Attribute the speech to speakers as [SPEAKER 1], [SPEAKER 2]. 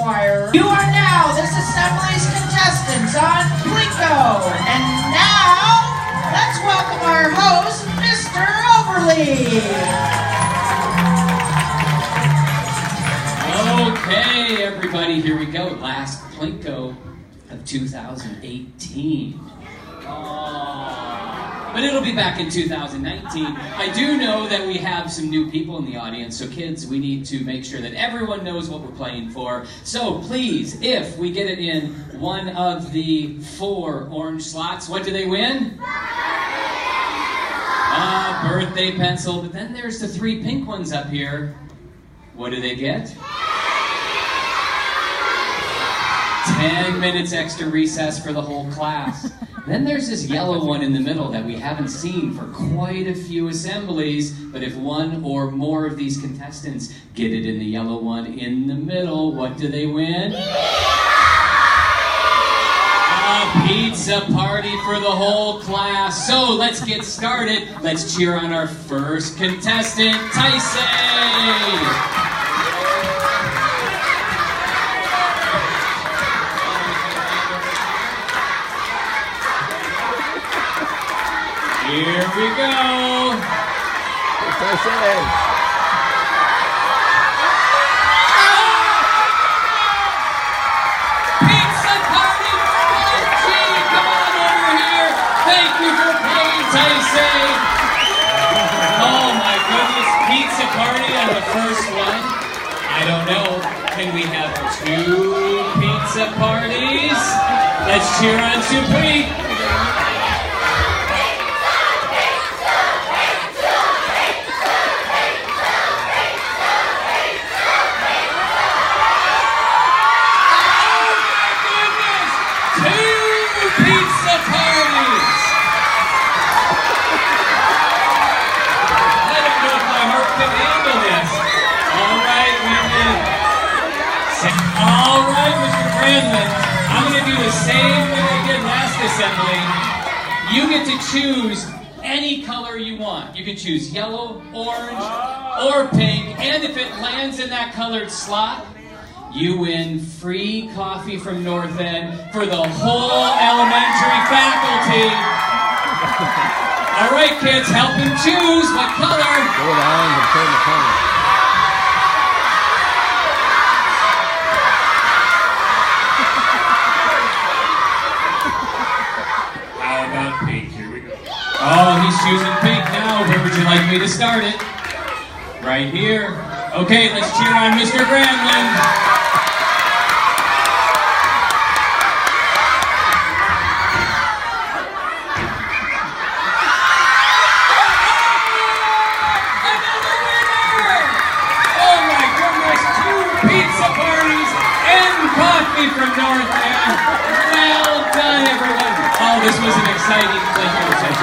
[SPEAKER 1] choir. You are now this assembly's contestants on plinko. And now, let's welcome our host, Mr. Overly.
[SPEAKER 2] Okay, everybody, here we go. Last plinko of 2018. But it'll be back in 2019. I do know that we have some new people in the audience, so kids, we need to make sure that everyone knows what we're playing for. So please, if we get it in one of the 4 orange slots, what do they win? Birthday pencil. But then there's the 3 pink ones up here. What do they get? 10 minutes extra recess for the whole class. Then there's this yellow one in the middle that we haven't seen for quite a few assemblies, but if one or more of these contestants get it in the yellow one in the middle, what do they win? A pizza party for the whole class. So let's get started. Let's cheer on our first contestant, Taisei. Here we go.
[SPEAKER 3] Taisei.
[SPEAKER 2] Pizza party for Gee, come on over here. Thank you for playing, Taisei. Oh my goodness, pizza party on the first one. I don't know. Can we have 2 pizza parties? Let's cheer on Supreme. I'm going to do the same thing I did last assembly. You get to choose any color you want. You can choose yellow, orange, or pink. And if it lands in that colored slot, you win free coffee from North End for the whole elementary faculty. All right, kids, help them choose what color.
[SPEAKER 3] Go down and turn the corner.
[SPEAKER 2] Oh, he's choosing pink now. Where would you like me to start it? Right here. Okay, let's cheer on Mr. Granlund. Another winner! Oh my goodness, 2 pizza parties and coffee from North End. Well done, everyone. Oh, this was an exciting playground session.